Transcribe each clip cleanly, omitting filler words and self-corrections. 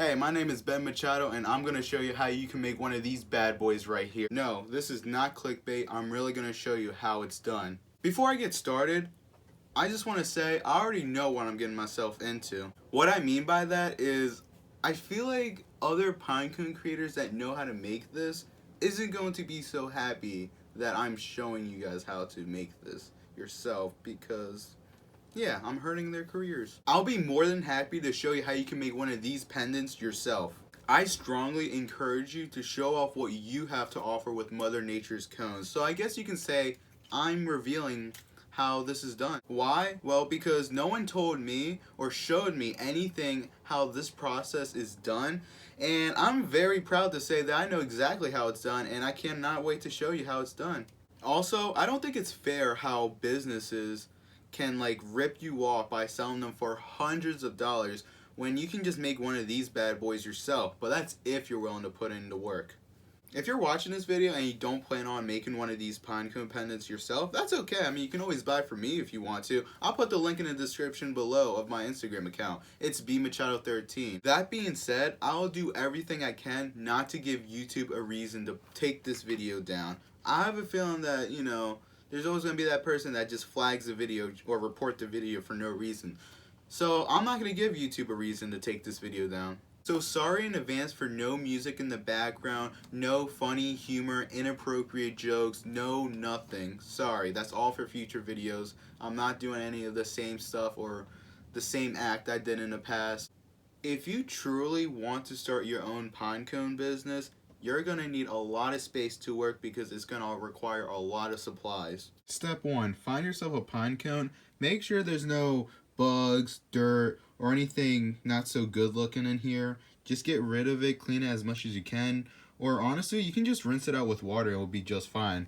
Hey, my name is Ben Machado and I'm going to show you how you can make one of these bad boys right here. No, this is not clickbait. I'm really going to show you how it's done. Before I get started, I just want to say I already know what I'm getting myself into. What I mean by that is I feel like other Pinecone creators that know how to make this isn't going to be so happy that I'm showing you guys how to make this yourself because yeah, I'm hurting their careers. I'll be more than happy to show you how you can make one of these pendants yourself. I strongly encourage you to show off what you have to offer with Mother Nature's cones. So I guess you can say I'm revealing how this is done. Why? Well, because no one told me or showed me anything how this process is done, and I'm very proud to say that I know exactly how it's done, and I cannot wait to show you how it's done. Also, I don't think it's fair how businesses can like rip you off by selling them for hundreds of dollars when you can just make one of these bad boys yourself, but that's if you're willing to put in the work. If you're watching this video and you don't plan on making one of these Pinecone pendants yourself, that's okay. I mean, you can always buy from me if you want to. I'll put the link in the description below of my Instagram account. It's bmachado13. That being said, I'll do everything I can not to give YouTube a reason to take this video down. I have a feeling that, there's always going to be that person that just flags the video or report the video for no reason. So I'm not going to give YouTube a reason to take this video down. So sorry in advance for no music in the background, no funny humor, inappropriate jokes, no nothing. Sorry, that's all for future videos. I'm not doing any of the same stuff or the same act I did in the past. If you truly want to start your own Pinecone business, you're going to need a lot of space to work because it's going to require a lot of supplies. Step 1. Find yourself a Pinecone. Make sure there's no bugs, dirt, or anything not so good looking in here. Just get rid of it, clean it as much as you can. Or honestly, you can just rinse it out with water. It will be just fine.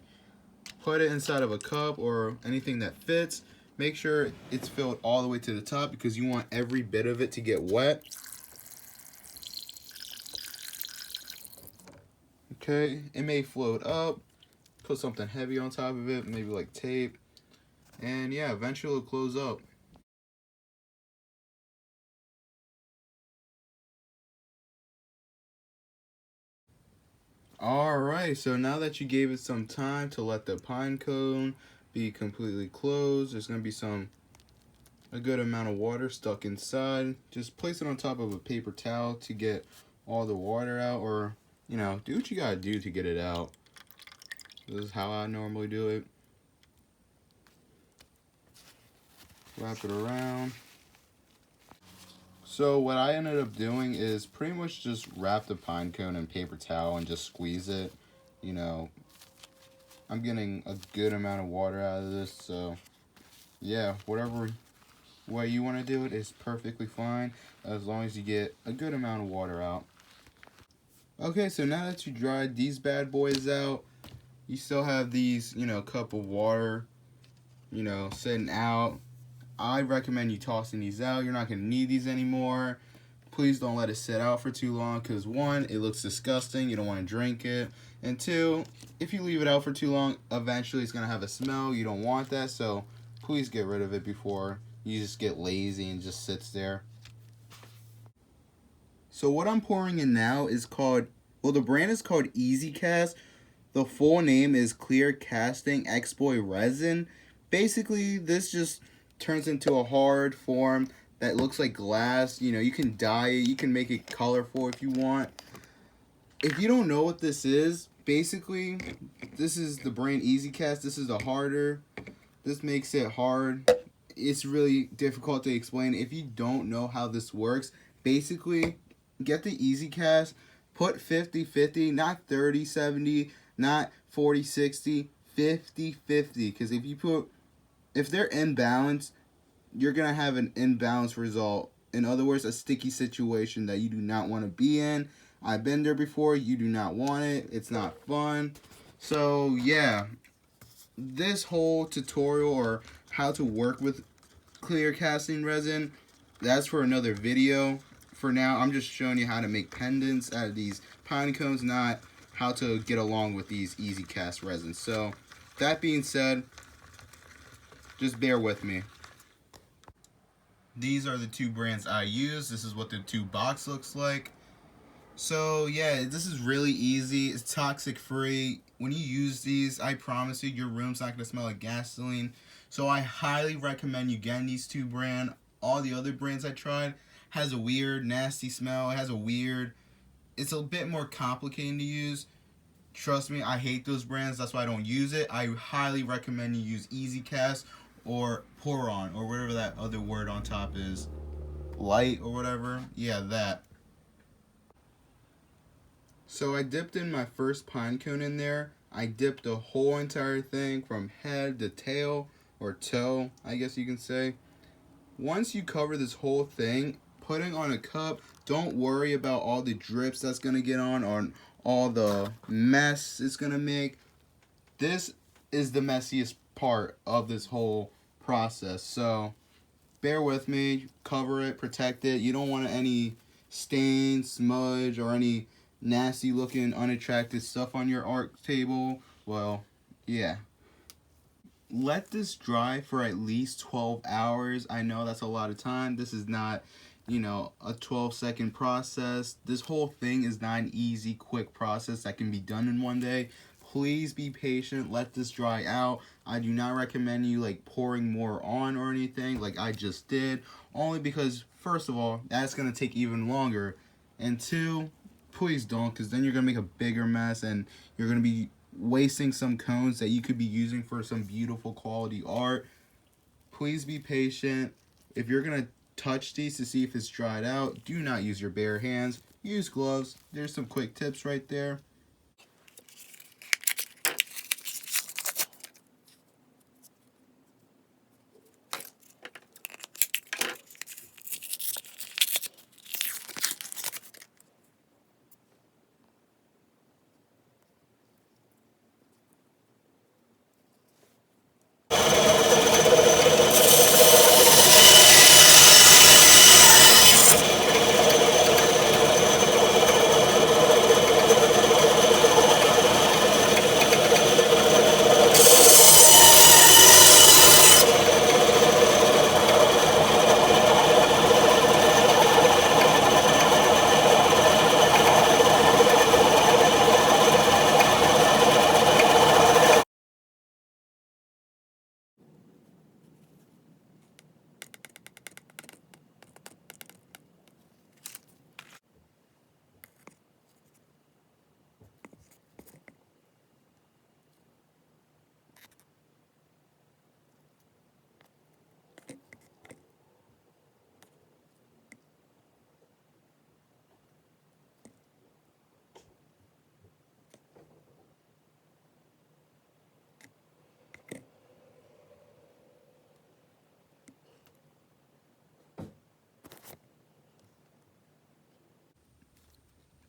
Put it inside of a cup or anything that fits. Make sure it's filled all the way to the top because you want every bit of it to get wet. Okay, it may float up. Put something heavy on top of it, maybe like tape. And yeah, eventually it'll close up. Alright, so now that you gave it some time to let the Pinecone be completely closed, there's going to be a good amount of water stuck inside. Just place it on top of a paper towel to get all the water out, or do what you gotta do to get it out. This is how I normally do it. Wrap it around. So what I ended up doing is pretty much just wrap the Pinecone in paper towel and just squeeze it. I'm getting a good amount of water out of this, so yeah, whatever way you want to do it is perfectly fine as long as you get a good amount of water out. Okay, so now that you dried these bad boys out, you still have these, cup of water, sitting out. I recommend you tossing these out. You're not going to need these anymore. Please don't let it sit out for too long because 1, it looks disgusting. You don't want to drink it. And 2, if you leave it out for too long, eventually it's going to have a smell. You don't want that, so please get rid of it before you just get lazy and just sits there. So what I'm pouring in now is the brand is called Easy Cast. The full name is Clear Casting X-Boy Resin. Basically, this just turns into a hard form that looks like glass. You can dye it, you can make it colorful if you want. If you don't know what this is, basically, this is the brand Easy Cast. This is the harder. This makes it hard. It's really difficult to explain. If you don't know how this works, basically, get the Easy Cast, put 50-50, not 30-70, not 40-60, 50-50. Because if they're imbalanced, you're going to have an imbalanced result. In other words, a sticky situation that you do not want to be in. I've been there before. You do not want it. It's not fun. So, yeah. This whole tutorial or how to work with clear casting resin, that's for another video. For now, I'm just showing you how to make pendants out of these Pinecones, not how to get along with these Easy Cast resins. So, that being said, just bear with me. These are the two brands I use. This is what the two box looks like. So yeah, this is really easy. It's toxic free. When you use these, I promise you, your room's not gonna smell like gasoline. So I highly recommend you getting these two brands. All the other brands I tried has a weird, nasty smell. It has a weird. It's a bit more complicated to use. Trust me, I hate those brands. That's why I don't use it. I highly recommend you use Easy Cast or Pour On or whatever that other word on top is. Light or whatever. Yeah, that. So I dipped in my first pine cone in there. I dipped the whole entire thing from head to tail or toe, I guess you can say. Once you cover this whole thing, put it on a cup. Don't worry about all the drips that's going to get on or all the mess it's going to make. This is the messiest part of this whole process. So bear with me, cover it, protect it. You don't want any stain, smudge, or any nasty looking unattractive stuff on your art table. Well, yeah. Let this dry for at least 12 hours. I know that's a lot of time. This is not, a 12-second process. This whole thing is not an easy, quick process that can be done in one day. Please be patient. Let this dry out. I do not recommend you pouring more on or anything like I just did. Only because, first of all, that's going to take even longer. And two, please don't, because then you're going to make a bigger mess and you're going to be wasting some cones that you could be using for some beautiful quality art. Please be patient. If you're going to touch these to see if it's dried out, do not use your bare hands. Use gloves. There's some quick tips right there.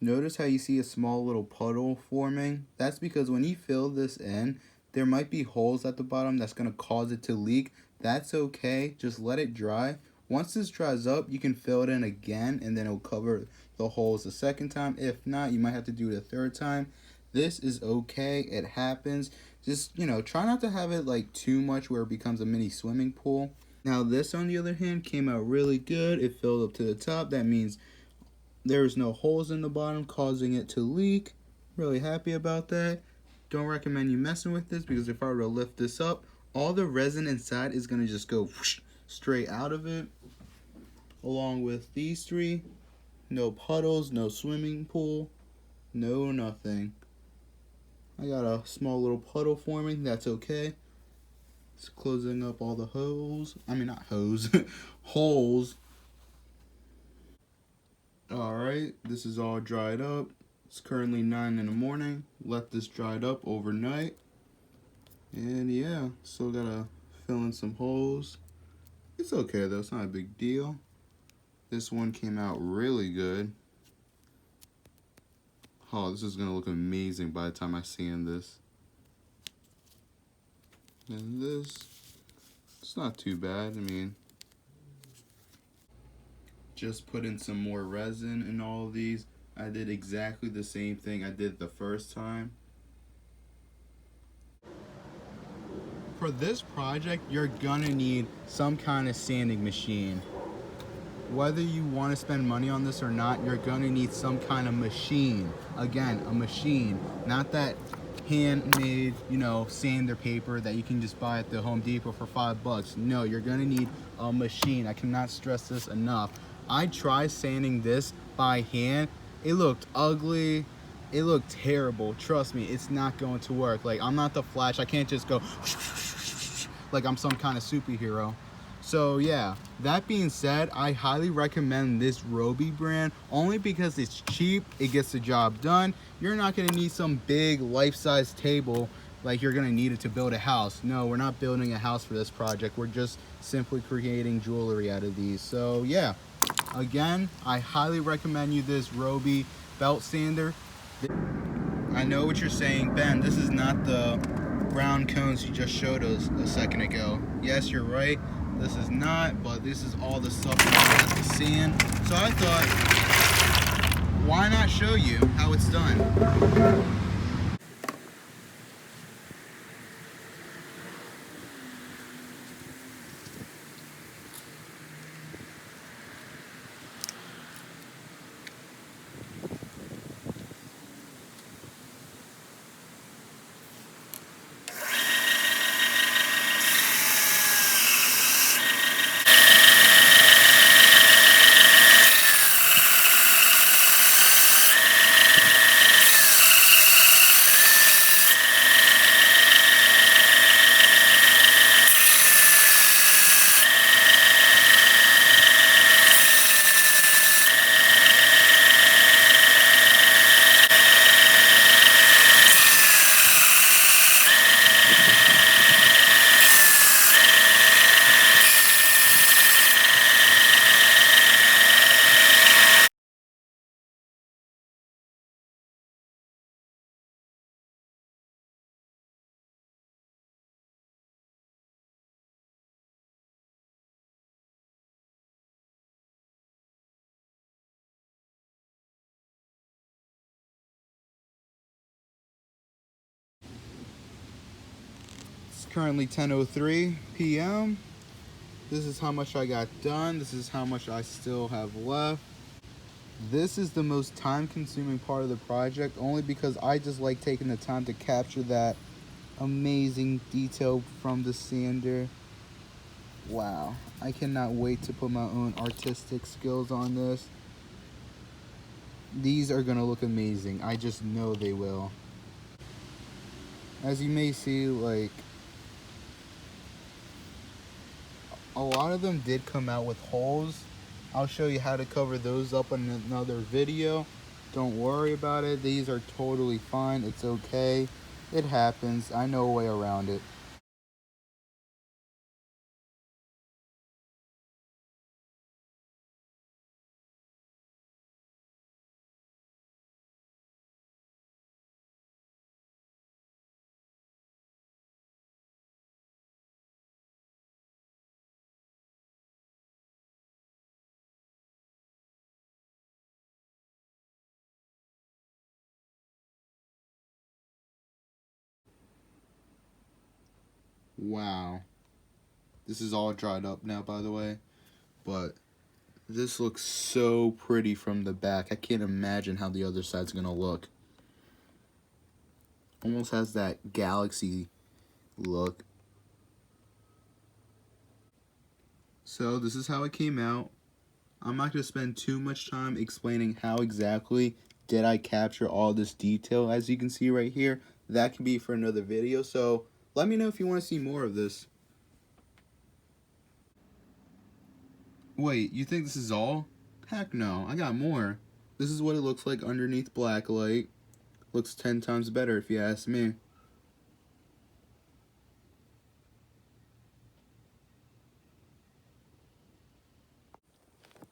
Notice how you see a small little puddle forming? That's because when you fill this in, there might be holes at the bottom that's going to cause it to leak. That's okay. Just let it dry. Once this dries up, you can fill it in again and then it'll cover the holes the second time. If not, you might have to do it a third time. This is okay. It happens. Just, try not to have it too much where it becomes a mini swimming pool. Now this, on the other hand, came out really good. It filled up to the top. That means there's no holes in the bottom causing it to leak. Really happy about that. Don't recommend you messing with this because if I were to lift this up, all the resin inside is going to just go whoosh, straight out of it. Along with these three. No puddles, no swimming pool, no nothing. I got a small little puddle forming. That's okay. It's closing up all the holes. I mean, not hose, holes. Alright, this is all dried up. It's currently 9 in the morning. Let this dried up overnight. And yeah, still gotta fill in some holes. It's okay though, it's not a big deal. This one came out really good. Oh, this is gonna look amazing by the time I sand this. And this, it's not too bad. I mean, just put in some more resin in all of these. I did exactly the same thing I did the first time. For this project, you're gonna need some kind of sanding machine. whether you want to spend money on this or not, you're going to need some kind of machine. Again, a machine, not that handmade, you know, sander paper that you can just buy at the Home Depot for $5. No, you're going to need a machine. I cannot stress this enough. I tried sanding this by hand. It looked ugly. It looked terrible. Trust me, it's not going to work. Like, I'm not the Flash. I can't just go like I'm some kind of superhero. So yeah, that being said, I highly recommend this Roby brand only because it's cheap, it gets the job done. You're not gonna need some big life-size table like you're gonna need it to build a house. No, we're not building a house for this project. We're just simply creating jewelry out of these. So yeah, again, I highly recommend you this Roby belt sander. I know what you're saying, Ben, this is not the brown cones you just showed us a second ago. Yes, you're right. This is not, but this is all the stuff that has the sand. So I thought, why not show you how it's done? It's currently 10:03 p.m. This is how much I got done. This is how much I still have left. This is the most time-consuming part of the project only because I just like taking the time to capture that amazing detail from the sander. Wow, I cannot wait to put my own artistic skills on this. These are gonna look amazing. I just know they will. As you may see, like, a lot of them did come out with holes. I'll show you how to cover those up in another video. Don't worry about it. These are totally fine. It's okay. It happens. I know a way around it. Wow. This is all dried up now, by the way. But this looks so pretty from the back. I can't imagine how the other side's gonna look. Almost has that galaxy look. So this is how it came out. I'm not going to spend too much time explaining how exactly did I capture all this detail. As you can see right here, that can be for another video. So let me know if you want to see more of this. Wait, you think this is all? Heck no, I got more. This is what it looks like underneath blacklight. Looks 10 times better if you ask me.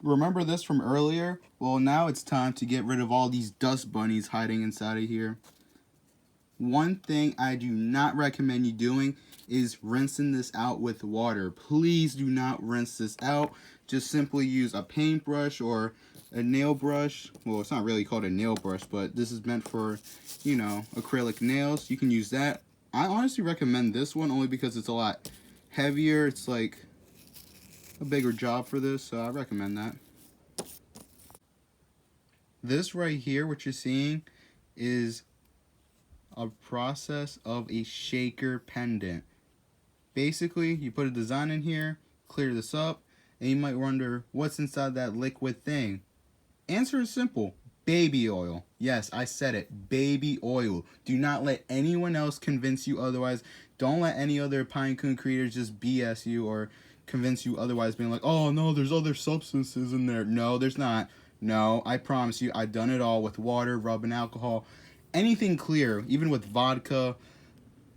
Remember this from earlier? Well, now it's time to get rid of all these dust bunnies hiding inside of here. One thing I do not recommend you doing is rinsing this out with water. Please do not rinse this out. Just simply use a paintbrush or a nail brush. Well, it's not really called a nail brush, but this is meant for, you know, acrylic nails. You can use that. I honestly recommend this one only because it's a lot heavier. It's like a bigger job for this, so I recommend that. This right here, what you're seeing, is a process of a shaker pendant. Basically, you put a design in here, clear this up, and you might wonder what's inside that liquid thing. Answer is simple. Baby oil. Yes, I said it. Baby oil. Do not let anyone else convince you otherwise. Don't let any other Pinecone creators just BS you or convince you otherwise, being like, oh no, there's other substances in there. No, there's not. No, I promise you, I've done it all with water, rubbing alcohol, anything clear, even with vodka.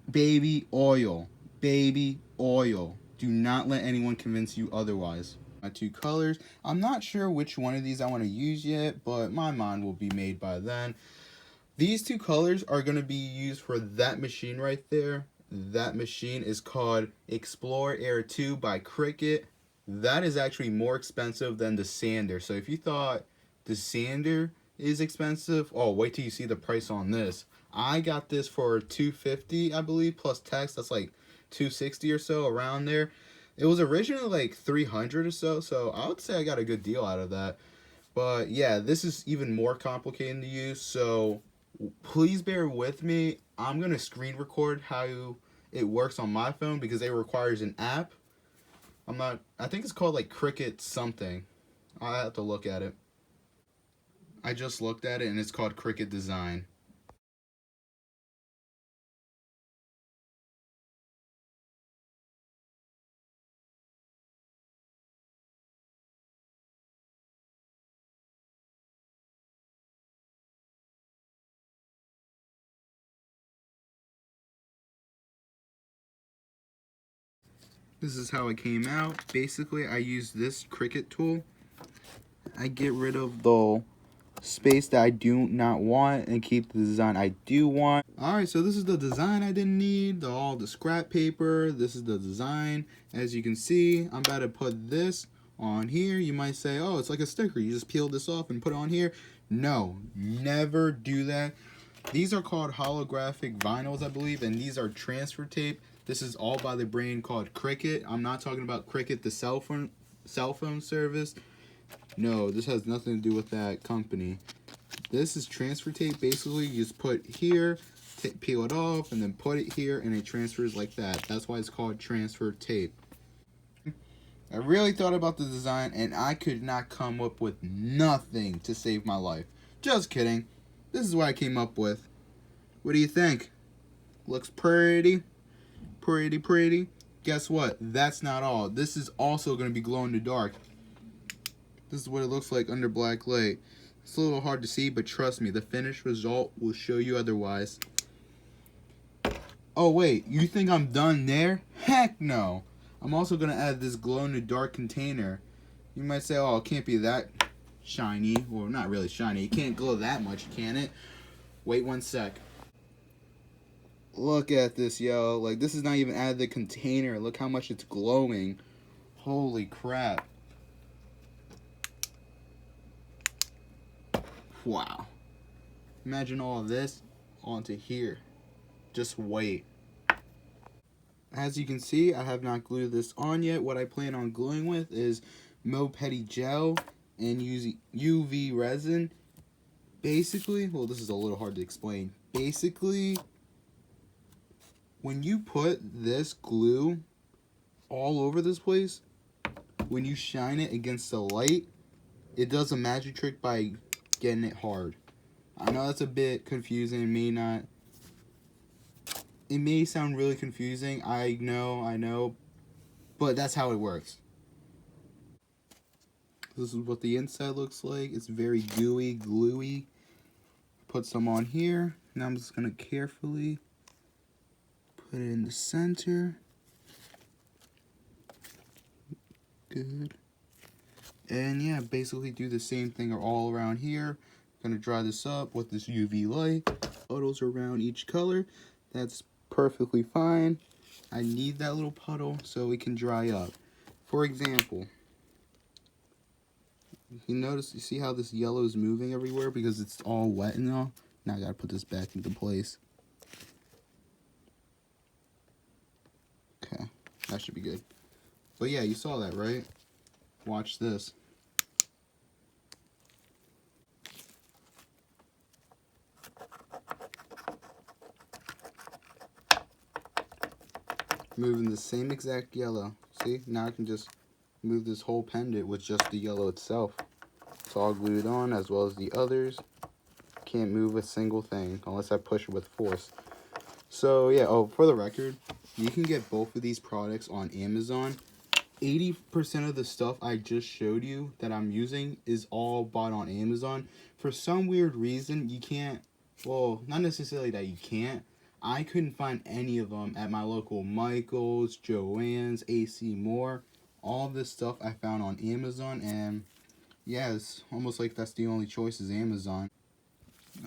Baby oil. Baby oil. Do not let anyone convince you otherwise. My two colors. I'm not sure which one of these I want to use yet, but my mind will be made by then. These two colors are going to be used for that machine right there. That machine is called Explore Air 2 by Cricut. That is actually more expensive than the sander. So if you thought the sander is expensive, oh, wait till you see the price on this. I got this for $250, I believe, plus tax. That's like $260 or so, around there. It was originally like $300 or so, so I would say I got a good deal out of that. But yeah, this is even more complicated to use, so please bear with me. I'm gonna screen record how it works on my phone because it requires an app. I think it's called like Cricut something. I have to look at it. I just looked at it and it's called Cricut Design. This is how it came out. Basically, I use this Cricut tool. I get rid of the space that I do not want and keep the design I do want. Alright, so this is the design I didn't need, all the scrap paper. This is the design. As you can see, I'm about to put this on here. You might say, oh, it's like a sticker. You just peel this off and put it on here. No, never do that. These are called holographic vinyls, I believe, and these are transfer tape. This is all by the brand called Cricut. I'm not talking about Cricut, the cell phone service. No, this has nothing to do with that company. This is transfer tape. Basically, you just put here, peel it off, and then put it here, and it transfers like that. That's why it's called transfer tape. I really thought about the design, and I could not come up with nothing to save my life. Just kidding. This is what I came up with. What do you think? Looks pretty. Pretty, pretty. Guess what? That's not all. This is also going to be glow in the dark. This is what it looks like under black light. It's a little hard to see, but trust me, the finished result will show you otherwise. Oh wait, you think I'm done there? Heck no. I'm also going to add this glow-in-the-dark container. You might say, oh, it can't be that shiny. Well, not really shiny. It can't glow that much, can it? Wait one sec. Look at this, yo. Like, this is not even out of the container. Look how much it's glowing. Holy crap. Wow. Imagine all of this onto here. Just wait. As you can see, I have not glued this on yet. What I plan on gluing with is Mopedi gel and UV resin. Basically, well, this is a little hard to explain. Basically, when you put this glue all over this place, when you shine it against the light, it does a magic trick by getting it hard. I know that's a bit confusing. It may sound really confusing. I know, but that's how it works. This is what the inside looks like. It's very gooey, gluey. Put some on here. Now I'm just gonna carefully put it in the center. Good. And yeah, basically do the same thing all around here. Gonna dry this up with this UV light. Puddles around each color. That's perfectly fine. I need that little puddle so it can dry up. For example, you see how this yellow is moving everywhere because it's all wet and all? Now I gotta put this back into place. Okay, that should be good. But yeah, you saw that, right? Watch this. moving the same exact yellow. See, now I can just move this whole pendant with just the yellow itself. It's all glued on as well as the others. Can't move a single thing unless I push it with force. So yeah, oh, for the record, you can get both of these products on Amazon. 80% of the stuff I just showed you that I'm using is all bought on Amazon. For some weird reason, you can't, well, not necessarily that you can't. I couldn't find any of them at my local Michael's, Joann's, AC Moore. All this stuff I found on Amazon, and yeah, it's almost like that's the only choice is Amazon.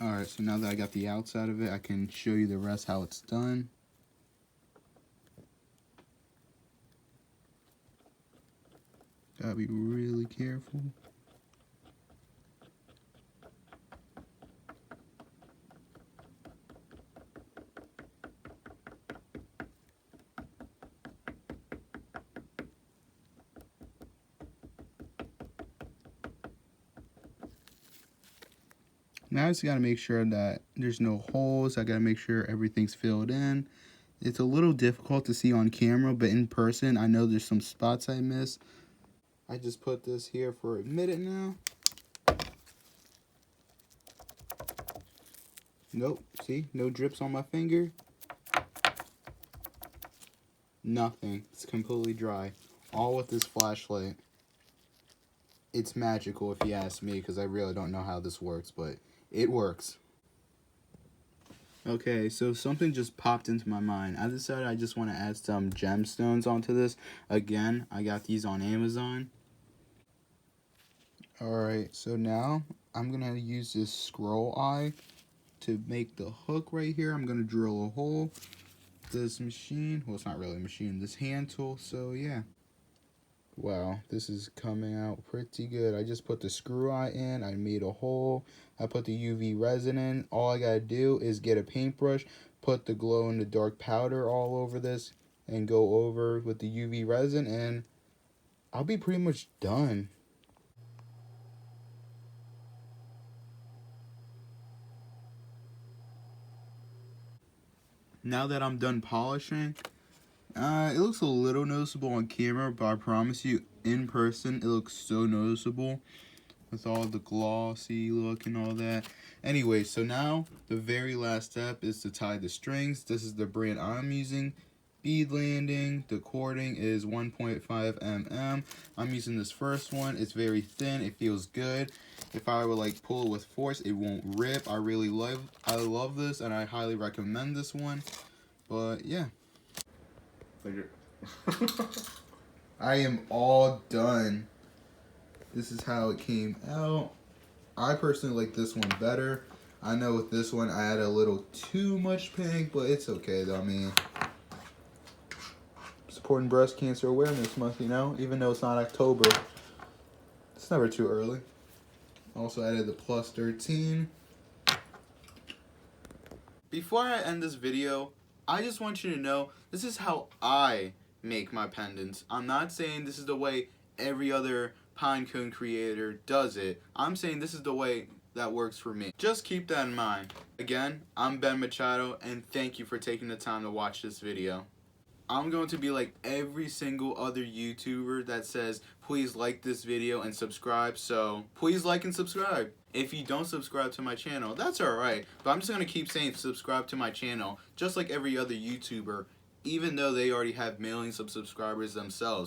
Alright, so now that I got the outside of it, I can show you the rest how it's done. Gotta be really careful. Now I just gotta make sure that there's no holes. I gotta make sure everything's filled in. It's a little difficult to see on camera, but in person, I know there's some spots I missed. I just put this here for a minute now. Nope, see? No drips on my finger. Nothing. It's completely dry. All with this flashlight. It's magical if you ask me, because I really don't know how this works, but it works. Okay, so something just popped into my mind. I decided I just want to add some gemstones onto this. Again, I got these on Amazon. Alright, so now I'm going to use this scroll eye to make the hook right here. I'm going to drill a hole. This machine, well, it's not really a machine, this hand tool, so yeah. Wow, this is coming out pretty good. I just put the screw eye in, I made a hole, I put the UV resin in. All I gotta do is get a paintbrush, put the glow in the dark powder all over this, and go over with the UV resin, and I'll be pretty much done. Now that I'm done polishing, it looks a little noticeable on camera, but I promise you, in person, it looks so noticeable with all the glossy look and all that. Anyway, so now the very last step is to tie the strings. This is the brand I'm using. Bead landing. The cording is 1.5 mm. I'm using this first one. It's very thin. It feels good. If I would like pull it with force, it won't rip. I love this, and I highly recommend this one. But yeah. I am all done. This is how it came out. I personally like this one better. I know with this one I had a little too much pink, but it's okay though. I mean, supporting breast cancer awareness month, you know, even though it's not October. It's never too early. Also added the plus 13. Before I end this video, I just want you to know this is how I make my pendants. I'm not saying this is the way every other Pinecone creator does it. I'm saying this is the way that works for me. Just keep that in mind. Again, I'm Ben Machado, and thank you for taking the time to watch this video. I'm going to be like every single other YouTuber that says, please like this video and subscribe, so please like and subscribe. If you don't subscribe to my channel, that's alright, but I'm just going to keep saying subscribe to my channel, just like every other YouTuber, even though they already have millions of subscribers themselves.